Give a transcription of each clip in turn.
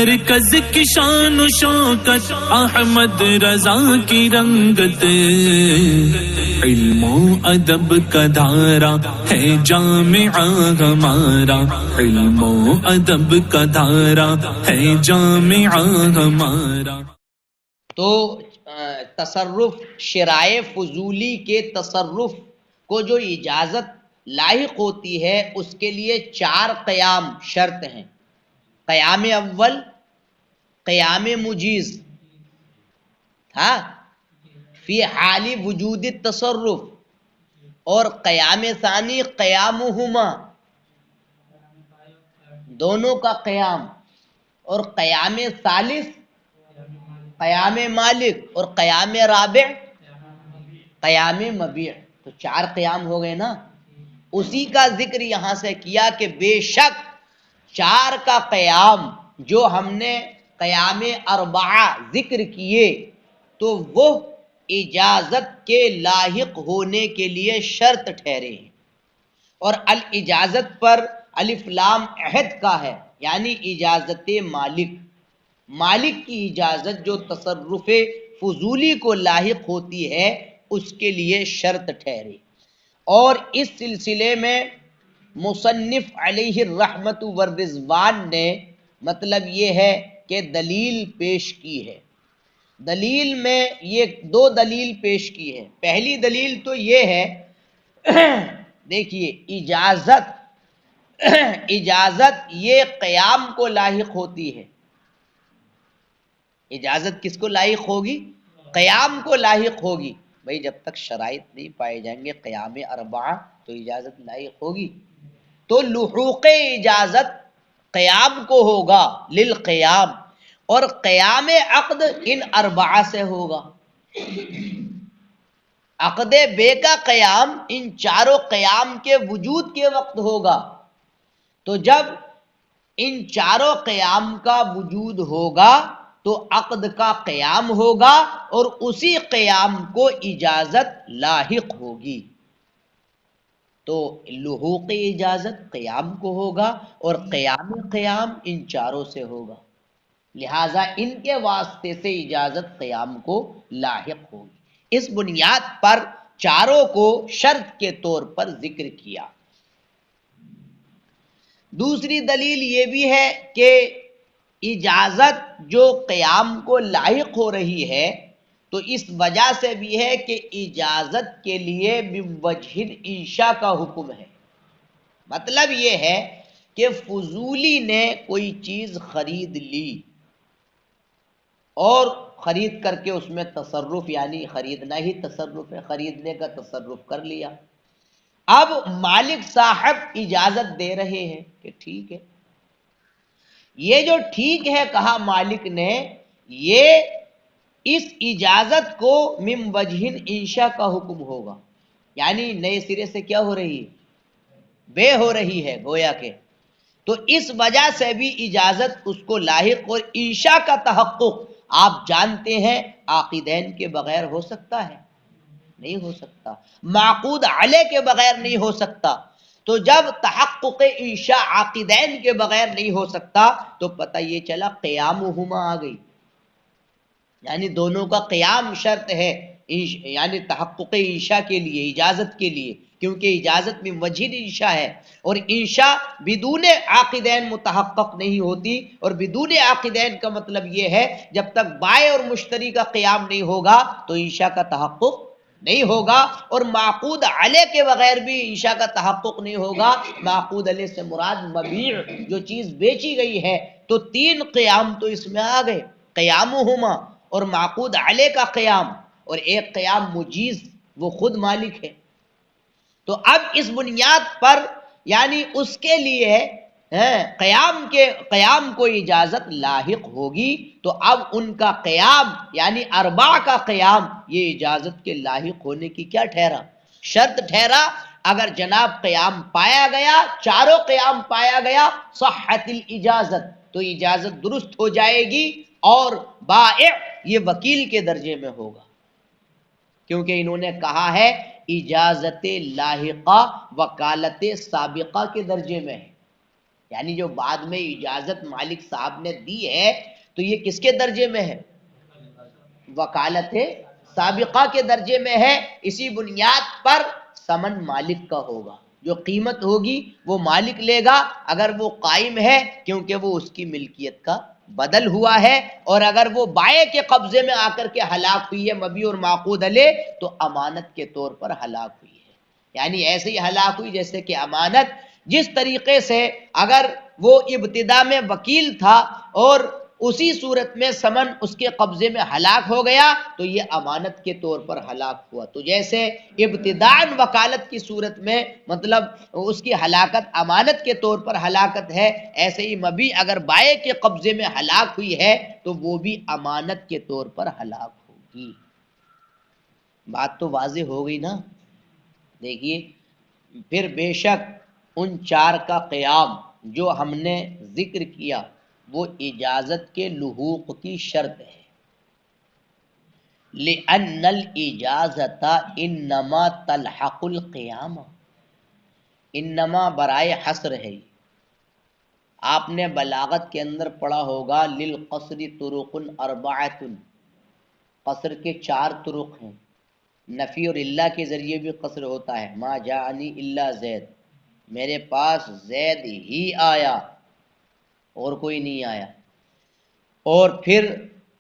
مرکز کی شان و شوکت احمد رضا کی رنگت، علم و ادب کا دھارا ہے جامعہ ہمارا، علم و ادب کا دھارا ہے جامعہ ہمارا۔ تو تصرف شرائع فضولی کے تصرف کو جو اجازت لاحق ہوتی ہے اس کے لیے 4 قیام شرط ہیں۔ قیام اول، قیام مجیز فی حال وجود التصرف، اور قیام ثانی قیامہما، دونوں کا قیام، اور قیام ثالث قیام مالک، اور قیام رابع قیام مبیع۔ تو 4 قیام ہو گئے نا۔ اسی کا ذکر یہاں سے کیا کہ بے شک 4 کا قیام جو ہم نے قیام اربعہ ذکر کیے تو وہ اجازت کے لاحق ہونے کے لیے شرط ٹھہرے ہیں، اور الاجازت پر الف لام عہد کا ہے، یعنی اجازت مالک، مالک کی اجازت جو تصرف فضولی کو لاحق ہوتی ہے اس کے لیے شرط ٹھہرے۔ اور اس سلسلے میں مصنف علیہ الرحمت والرضوان نے مطلب یہ ہے کہ دلیل پیش کی ہے۔ دلیل میں یہ 2 دلیل پیش کی ہے۔ پہلی دلیل تو یہ ہے، دیکھیے اجازت یہ قیام کو لاحق ہوتی ہے۔ اجازت کس کو لاحق ہوگی؟ قیام کو لاحق ہوگی۔ بھئی جب تک شرائط نہیں پائے جائیں گے قیام اربعہ تو اجازت لاحق ہوگی۔ تو لحوق اجازت قیام کو ہوگا للقیام، اور قیام عقد ان 4 سے ہوگا۔ عقد بے کا قیام ان 4 قیام کے وجود کے وقت ہوگا۔ تو جب ان 4 قیام کا وجود ہوگا تو عقد کا قیام ہوگا، اور اسی قیام کو اجازت لاحق ہوگی۔ تو لحوق اجازت قیام کو ہوگا، اور قیام ان 4 سے ہوگا، لہذا ان کے واسطے سے اجازت قیام کو لاحق ہوگی۔ اس بنیاد پر 4 کو شرط کے طور پر ذکر کیا۔ دوسری دلیل یہ بھی ہے کہ اجازت جو قیام کو لاحق ہو رہی ہے تو اس وجہ سے بھی ہے کہ اجازت کے لیے من وجہ انشاء کا حکم ہے۔ مطلب یہ ہے کہ فضولی نے کوئی چیز خرید لی اور خرید کر کے اس میں تصرف، یعنی خریدنا ہی تصرف ہے، خریدنے کا تصرف کر لیا۔ اب مالک صاحب اجازت دے رہے ہیں کہ ٹھیک ہے، یہ جو ٹھیک ہے کہا مالک نے، یہ اس اجازت کو من وجہ انشاء کا حکم ہوگا، یعنی نئے سرے سے کیا ہو رہی ہے؟ بے ہو رہی ہے گویا کہ۔ تو اس وجہ سے بھی اجازت اس کو لاحق، اور انشاء کا تحقق آپ جانتے ہیں عاقدین کے بغیر ہو سکتا ہے؟ نہیں ہو سکتا۔ معقود علیہ کے بغیر نہیں ہو سکتا۔ تو جب تحقق انشاء عاقدین کے بغیر نہیں ہو سکتا تو پتہ یہ چلا قیامہما آ گئی، یعنی دونوں کا قیام شرط ہے، یعنی تحقق انشاء کے لیے، اجازت کے لیے، کیونکہ اجازت میں وجہ انشاء ہے، اور انشاء بدون عاقدین متحقق نہیں ہوتی، اور بدون عاقدین کا مطلب یہ ہے جب تک بائع اور مشتری کا قیام نہیں ہوگا تو انشاء کا تحقق نہیں ہوگا، اور معقود علیہ کے بغیر بھی انشاء کا تحقق نہیں ہوگا۔ معقود علیہ سے مراد مبیع، جو چیز بیچی گئی ہے۔ تو 3 قیام تو اس میں آ گئے، قیامہما اور معقود علیہ کا قیام، اور ایک قیام مجیز، وہ خود مالک ہے۔ تو اب اس بنیاد پر یعنی اس کے لیے قیام کو اجازت لاحق ہوگی، تو اب ان کا قیام یعنی 4 کا قیام یہ اجازت کے لاحق ہونے کی کیا ٹھہرا؟ شرط ٹھہرا۔ اگر جناب قیام پایا گیا، 4 قیام پایا گیا، صحت الاجازت، تو اجازت درست ہو جائے گی، اور بائع یہ وکیل کے درجے میں ہوگا، کیونکہ انہوں نے کہا ہے اجازت لاحقہ وکالت سابقہ کے درجے میں ہے۔ یعنی جو بعد میں اجازت مالک صاحب نے دی ہے تو یہ کس کے درجے میں ہے؟ وکالت سابقہ کے درجے میں ہے. اسی بنیاد پر ثمن مالک کا ہوگا، جو قیمت ہوگی وہ مالک لے گا اگر وہ قائم ہے، کیونکہ وہ اس کی ملکیت کا بدل ہوا ہے. اور اگر وہ بائع کے قبضے میں آ کر کے ہلاک ہوئی ہے مبیع اور معقود علیہ تو امانت کے طور پر ہلاک ہوئی ہے. یعنی ایسے ہی ہلاک ہوئی جیسے کہ امانت جس طریقے سے اگر وہ ابتدا میں وکیل تھا اور اسی صورت میں ثمن اس کے قبضے میں ہلاک ہو گیا تو یہ امانت کے طور پر ہلاک ہوا. تو جیسے ابتداءً وکالت کی صورت میں مطلب اس کی ہلاکت امانت کے طور پر ہلاکت ہے، ایسے ہی مبیع اگر بائع کے قبضے میں ہلاک ہوئی ہے تو وہ بھی امانت کے طور پر ہلاک ہوگی. بات تو واضح ہو گئی نا. دیکھیے پھر بے شک ان چار کا قیام جو ہم نے ذکر کیا وہ اجازت کے لحوق کی شرط ہے. لِأَنَّ الْإِجَازَةَ إِنَّمَا تَلْحَقُ الْقِيَامَ، انما برائے حصر ہے. آپ نے بلاغت کے اندر پڑھا ہوگا للقصر طرق اربعۃ، قصر کے 4 طرق ہیں. نفی اور اللہ کے ذریعے بھی قصر ہوتا ہے، ما جاءنی الا زید، میرے پاس زید ہی آیا اور کوئی نہیں آیا. اور پھر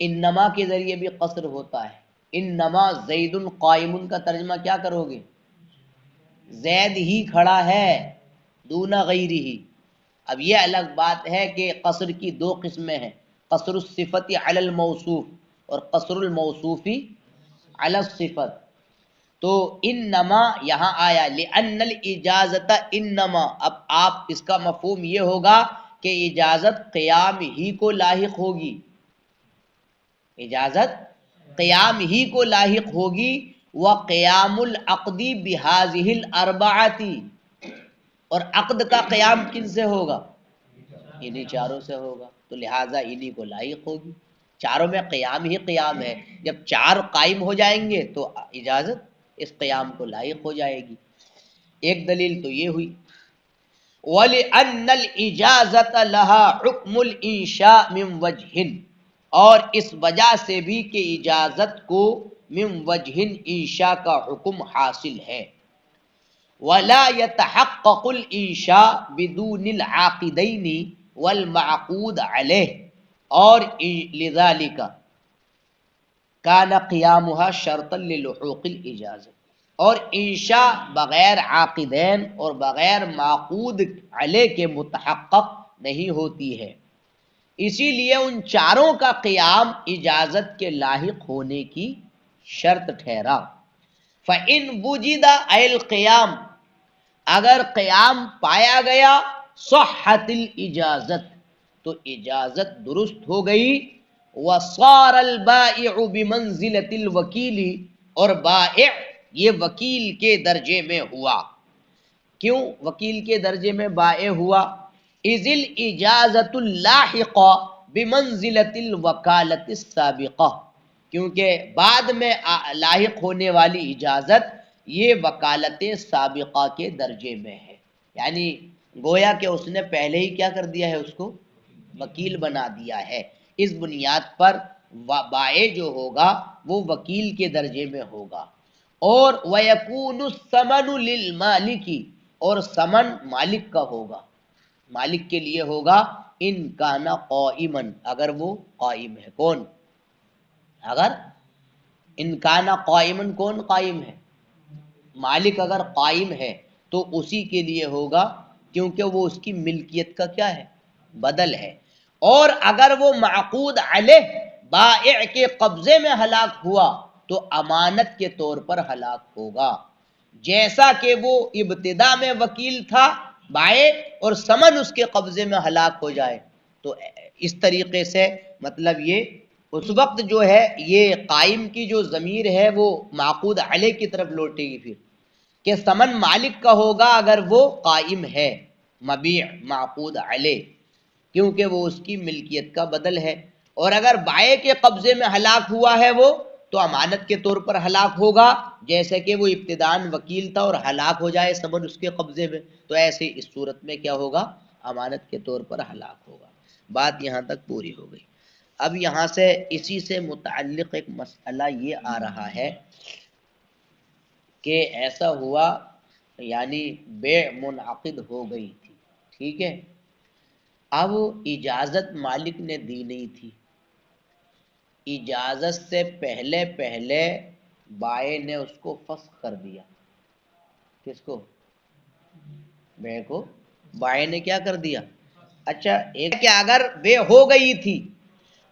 انما کے ذریعے بھی قصر ہوتا ہے. انما زید قائم کا ترجمہ کیا کرو گے؟ زید ہی کھڑا ہے دون غیرہ. اب یہ الگ بات ہے کہ قصر کی 2 قسمیں ہیں، قصر الصفت علی الموصوف اور قصر الموصوف علی الصفت. تو انما یہاں آیا لأن الاجازت انما، اب آپ اس کا مفہوم یہ ہوگا کہ اجازت قیام ہی کو لاحق ہوگی، اجازت قیام ہی کو لاحق ہوگی. وقیام العقد بهذه الاربعۃ، اور عقد کا قیام کن سے ہوگا؟ انہی چاروں سے ہوگا، تو لہٰذا انہی کو لاحق ہوگی. چاروں میں قیام ہی قیام ہے، جب 4 قائم ہو جائیں گے تو اجازت اس قیام کو لاحق ہو جائے گی. ایک دلیل تو یہ ہوئی. وَلِأَنَّ الْإِجَازَةَ لَهَا حُكْمُ الْإِنشَاءِ مِنْ وَجْهٍ، اور اس وجہ سے بھی کہ اجازت کو من وجہ انشاء کا حکم حاصل ہے. وَلَا يَتَحَقَّقُ الْإِنشَاء بِدُونِ الْعَاقِدَيْنِ وَالْمَعْقُودِ عَلَيْهِ، اور لذلك كان قیامها شرطا للحوق الإجازة، اور انشاء بغیر عاقدین اور بغیر معقود علیہ کے متحقق نہیں ہوتی ہے. اسی لیے ان چاروں کا قیام اجازت کے لاحق ہونے کی شرط ٹھہرا. فَإِنْ وُجِدَ أَيْ الْقِيَامُ، اگر قیام پایا گیا صحت الاجازت تو اجازت درست ہو گئی. وَصَارَ الْبَائِعُ بِمَنْزِلَةِ الْوَكِيلِ، اور بائع یہ وکیل کے درجے میں ہوا. کیوں وکیل کے درجے میں بائع ہوا؟ اذ الاجازت اللاحق بمنزلۃ الوکالۃ السابقہ، کیونکہ بعد میں لاحق ہونے والی اجازت یہ وکالت سابقہ کے درجے میں ہے. یعنی گویا کہ اس نے پہلے ہی کیا کر دیا ہے، اس کو وکیل بنا دیا ہے. اس بنیاد پر بائع جو ہوگا وہ وکیل کے درجے میں ہوگا. اور وَيَكُونُ الثَّمَنُ لِلْمَالِكِ، اور ثمن مالک کا ہوگا، مالک کے لیے ہوگا. ان کان قائما، اگر وہ قائم ہے. کون؟ اگر ان کان قائما، کون قائم ہے؟ مالک اگر قائم ہے تو اسی کے لیے ہوگا، کیونکہ وہ اس کی ملکیت کا کیا ہے؟ بدل ہے. اور اگر وہ معقود علیہ بائع کے قبضے میں ہلاک ہوا تو امانت کے طور پر ہلاک ہوگا، جیسا کہ وہ ابتدا میں وکیل تھا بائع اور ثمن اس کے قبضے میں ہلاک ہو جائے. تو اس طریقے سے مطلب یہ اس وقت جو ہے یہ قائم کی جو ضمیر ہے وہ معقود علیہ کی طرف لوٹے گی، پھر کہ ثمن مالک کا ہوگا اگر وہ قائم ہے مبیع معقود علیہ، کیونکہ وہ اس کی ملکیت کا بدل ہے. اور اگر بائع کے قبضے میں ہلاک ہوا ہے وہ تو امانت کے طور پر ہلاک ہوگا، جیسے کہ وہ ابتداءً وکیل تھا اور ہلاک ہو جائے ثمن اس کے قبضے میں، تو ایسے اس صورت میں کیا ہوگا؟ امانت کے طور پر ہلاک ہوگا۔ بات یہاں تک پوری ہو گئی۔ اب یہاں سے اسی سے متعلق ایک مسئلہ یہ آ رہا ہے کہ ایسا ہوا یعنی بیع منعقد ہو گئی تھی، ٹھیک ہے، اب اجازت مالک نے دی نہیں تھی، اجازت سے پہلے بائع نے اس کو فسخ کر دیا۔ کس کو؟ بیع کو بائع نے کیا کر دیا؟ اچھا، ایک کہ اگر بیع ہو گئی تھی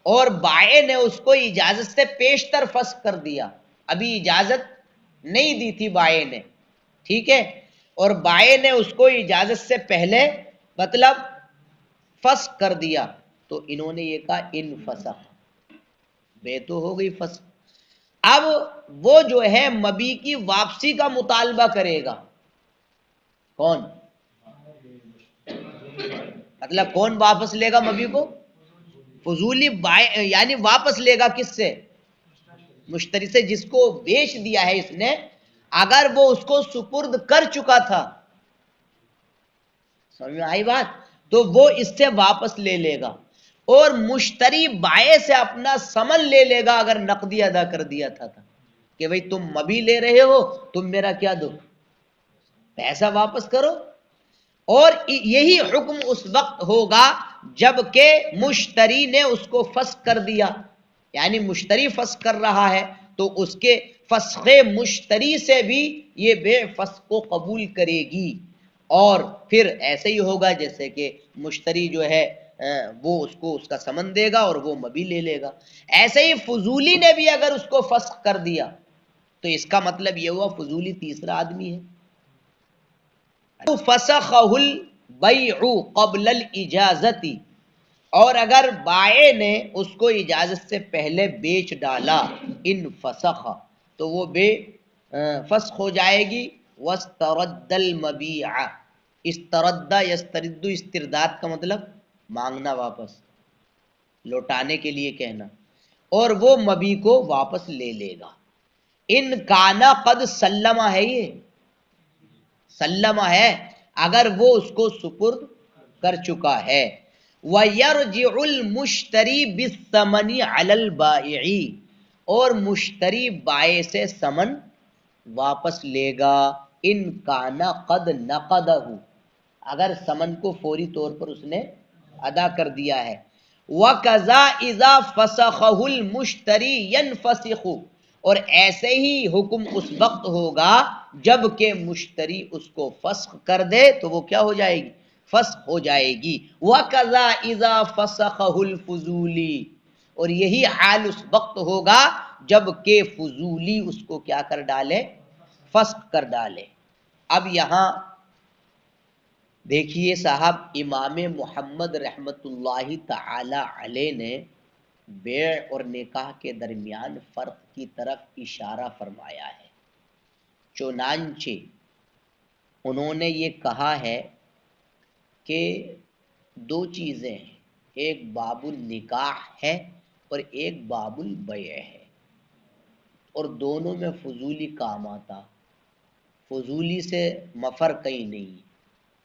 اور بائع نے اس کو اجازت سے پیشتر فسخ کر دیا، ابھی اجازت نہیں دی تھی بائع نے، ٹھیک ہے، اور بائع نے اس کو اجازت سے پہلے مطلب فسخ کر دیا، تو انہوں نے یہ کہا ان فسخ، بے تو ہو گئی فسخ۔ اب وہ جو ہے مبی کی واپسی کا مطالبہ کرے گا، کون؟ مطلب کون واپس لے گا مبی کو؟ فضولی بائع، یعنی واپس لے گا کس سے؟ مشتری سے، جس کو بیچ دیا ہے اس نے، اگر وہ اس کو سپرد کر چکا تھا، سمجھ میں آئی بات، تو وہ اس سے واپس لے لے گا، اور مشتری بائع سے اپنا ثمن لے لے گا اگر نقدی ادا کر دیا تھا کہ بھئی تم مبی لے رہے ہو، تم میرا کیا دو؟ پیسہ واپس کرو۔ اور یہی حکم اس وقت ہوگا جب کہ مشتری نے اس کو فسخ کر دیا، یعنی مشتری فسخ کر رہا ہے تو اس کے فسخ مشتری سے بھی یہ بیع فسخ کو قبول کرے گی، اور پھر ایسے ہی ہوگا جیسے کہ مشتری جو ہے وہ اس کو اس کا ثمن دے گا اور وہ مبی لے لے گا۔ ایسے ہی فضولی نے بھی اگر اس کو فسخ کر دیا تو اس کا مطلب یہ ہوا فضولی تیسرا آدمی ہے۔ فسخہ البیع قبل الاجازت، اور اگر بائع نے اس کو اجازت سے پہلے بیچ ڈالا، ان فسخ، تو وہ بے فسخ ہو جائے گی۔ واسترد المبیع، استرد یسترد استرداد کا مطلب مانگنا، واپس لوٹانے کے لیے کہنا، اور وہ مبی کو واپس لے لے گا۔ ان کانا قد سلمہ ہے، یہ سلمہ ہے اگر وہ اس کو سپرد کر چکا ہے۔ وَيَرْجِعُ الْمُشْتَرِي بِالثَّمَنِ عَلَى الْبَائِعِ، اور مشتری بائع سے ثمن واپس لے گا۔ ان کانا قد نقدہ، اگر ثمن کو فوری طور پر اس نے ادا کر دیا ہے۔ وَكَذَا إِذَا فَسَخَهُ الْمُشْتَرِي يَنْفَسِخُ، اور ایسے ہی حکم اس وقت ہوگا جب کہ مشتری اس کو فسخ کر دے تو وہ کیا ہو جائے گی؟ فسخ ہو جائے گی۔ وَكَذَا إِذَا فَسَخَهُ الْفُضُولِي، اور یہی حال اس وقت ہوگا جب کہ فضولی اس کو کیا کر ڈالے؟ فسخ کر ڈالے۔ اب یہاں دیکھیے صاحب، امام محمد رحمت اللہ تعالی علیہ نے بیع اور نکاح کے درمیان فرق کی طرف اشارہ فرمایا ہے۔ چنانچہ انہوں نے یہ کہا ہے کہ دو چیزیں ہیں، ایک باب النکاح ہے اور ایک باب البیع ہے، اور دونوں میں فضولی کام آتا، فضولی سے مفر کہیں نہیں،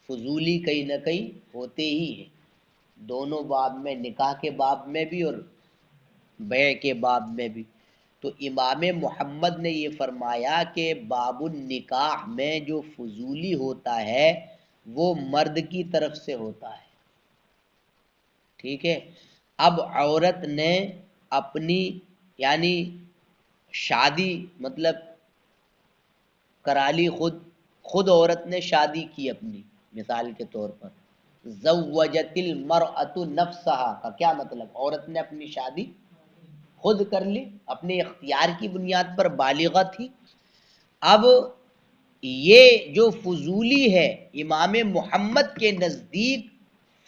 فضولی کہیں نہ کہیں ہوتے ہی ہیں، دونوں باب میں، نکاح کے باب میں بھی اور بیع کے باب میں بھی۔ تو امام محمد نے یہ فرمایا کہ باب النکاح میں جو فضولی ہوتا ہے وہ مرد کی طرف سے ہوتا ہے، ٹھیک ہے۔ اب عورت نے اپنی یعنی شادی مطلب کرا لی، خود عورت نے شادی کی اپنی، مثال کے طور پر زوجت المرأۃ نفسہا کا کیا مطلب؟ عورت نے اپنی شادی خود کر لی، اپنے اختیار کی بنیاد پر بالغہ تھی۔ اب یہ جو فضولی ہے امام محمد کے نزدیک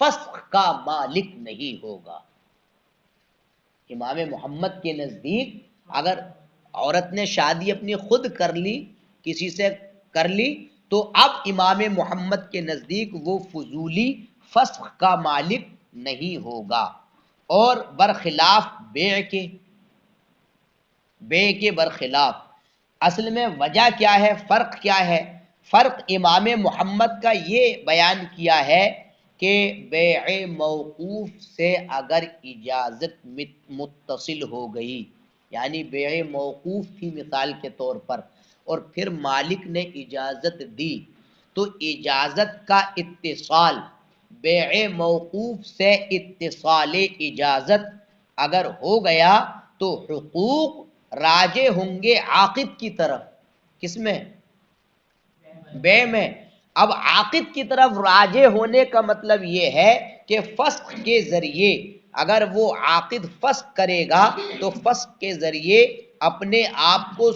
فسخ کا مالک نہیں ہوگا۔ امام محمد کے نزدیک اگر عورت نے شادی اپنی خود کر لی، کسی سے کر لی، تو اب امام محمد کے نزدیک وہ فضولی فسخ کا مالک نہیں ہوگا، اور برخلاف بیع کے برخلاف۔ اصل میں وجہ کیا ہے، فرق کیا ہے؟ فرق امام محمد کا یہ بیان کیا ہے کہ بیع موقوف سے اگر اجازت متصل ہو گئی، یعنی بیع موقوف تھی مثال کے طور پر، اور پھر مالک نے اجازت دی، تو اجازت کا اتصال بیع موقوف سے اتصال اجازت اگر ہو گیا تو حقوق راجع ہوں گے عاقد کی طرف۔ کس میں؟ بے میں۔ اب عاقد کی طرف راجع ہونے کا مطلب یہ ہے کہ فسخ کے ذریعے اگر وہ عاقد فسخ کرے گا تو فسخ کے ذریعے اپنے آپ کو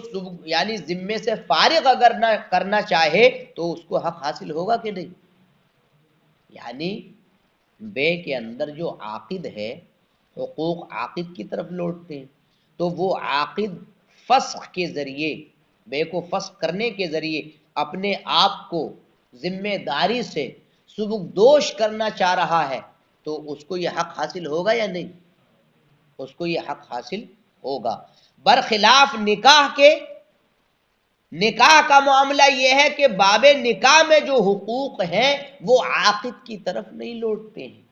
یعنی ذمے سے فارغ اگر نہ کرنا چاہے تو اس کو حق حاصل ہوگا کہ نہیں؟ یعنی بے کے اندر جو عاقد ہے حقوق عاقد کی طرف لوٹتے ہیں، تو وہ عاقد فسخ کے ذریعے، بے کو فسخ کرنے کے ذریعے اپنے آپ کو ذمہ داری سے سبکدوش کرنا چاہ رہا ہے، تو اس کو یہ حق حاصل ہوگا یا نہیں؟ اس کو یہ حق حاصل ہوگا۔ برخلاف نکاح کے، نکاح کا معاملہ یہ ہے کہ باب نکاح میں جو حقوق ہیں وہ عاقد کی طرف نہیں لوٹتے ہیں،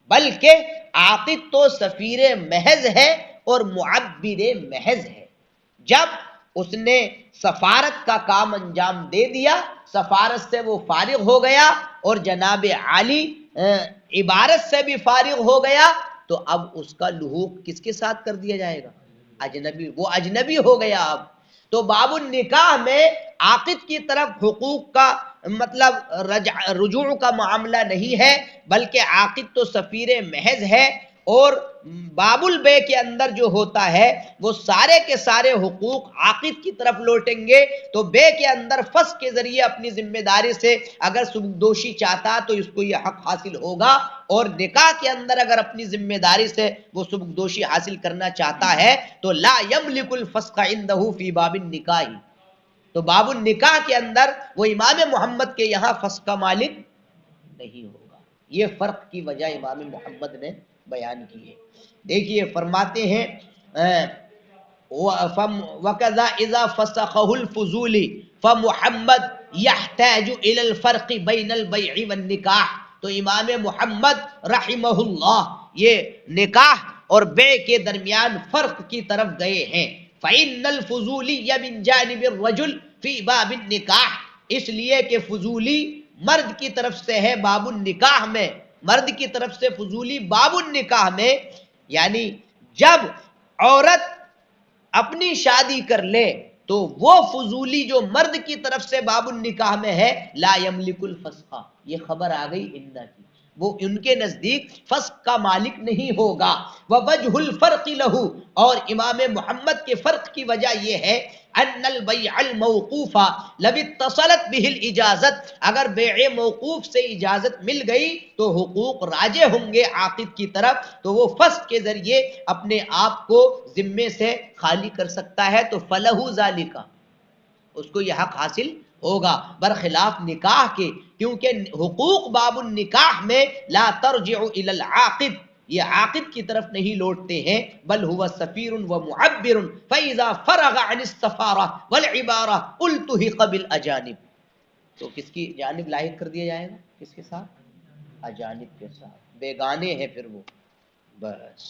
بلکہ عاقد تو سفیر محض ہے اور معبر محض ہے۔ جب اس نے سفارت کا کام انجام دے دیا، سفارت سے وہ فارغ ہو گیا اور جناب عالی عبارت سے بھی فارغ ہو گیا، تو اب اس کا لحوق کس کے ساتھ کر دیا جائے گا؟ اجنبی، وہ اجنبی ہو گیا اب۔ تو باب النکاح میں عاقد کی طرف حقوق کا مطلب رجوع کا معاملہ نہیں ہے، بلکہ عاقد تو سفیر محض ہے، اور باب البے کے اندر جو ہوتا ہے وہ سارے کے سارے حقوق عاقد کی طرف لوٹیں گے۔ تو بے کے اندر فسخ کے ذریعے اپنی ذمہ داری سے اگر سبکدوشی چاہتا تو اس کو یہ حق حاصل ہوگا، اور نکاح کے اندر اگر اپنی ذمہ داری سے وہ سبکدوشی حاصل کرنا چاہتا ہے تو لا یملک الفسخ عنہ فی باب النکاح، تو باب النکاح کے اندر وہ امام محمد کے یہاں فسخ کا مالک نہیں ہوگا۔ یہ فرق کی وجہ امام محمد نے بیان کی ہے۔ دیکھیے فرماتے ہیں وَكَذَا إِذَا فَسَخَهُ الْفُضُولِ فَمُحَمَّدْ يَحْتَاجُ إِلَى الْفَرْقِ بَيْنَ الْبَيْعِ وَالنِّكَاحِ، تو امام محمد رحمہ اللہ یہ نکاح اور بے کے درمیان فرق کی طرف گئے ہیں۔ فَإِنَّ الْفُضُولِيَّ مِنْ جَانِبِ الرَّجُلِ فِي بَابِ النِّكَاحِ، اس لیے کہ فضولی مرد کی طرف سے ہے باب النکاح میں، مرد کی طرف سے فضولی باب النکاح میں، یعنی جب عورت اپنی شادی کر لے تو وہ فضولی جو مرد کی طرف سے باب النکاح میں ہے لا یملک الفسخ، یہ خبر آ گئی اندہ کی، وہ ان کے نزدیک فسخ کا مالک نہیں ہوگا۔ ووجہ الفرق لہ، اور امام محمد کے فرق کی وجہ یہ ہے ان البیع الموقوف لو اتصلت به الاجازت، اگر بیع موقوف سے اجازت مل گئی تو حقوق راجع ہوں گے عاقد کی طرف، تو وہ فسخ کے ذریعے اپنے آپ کو ذمے سے خالی کر سکتا ہے، تو فلہ ذالک، اس کو یہ حق حاصل ہوگا، برخلاف نکاح کے، کیونکہ حقوق باب النکاح میں لا ترجع الی العاقد، یہ عاقد کی طرف نہیں لوٹتے ہیں، بل هو سفیر و معبر فاذا فرغ عن السفارہ والعبارہ التحق بالاجانب، تو کس کی جانب لاحق کر دیا جائے گا؟ کس کے ساتھ؟ اجانب کے ساتھ، بیگانے ہیں پھر وہ، بس۔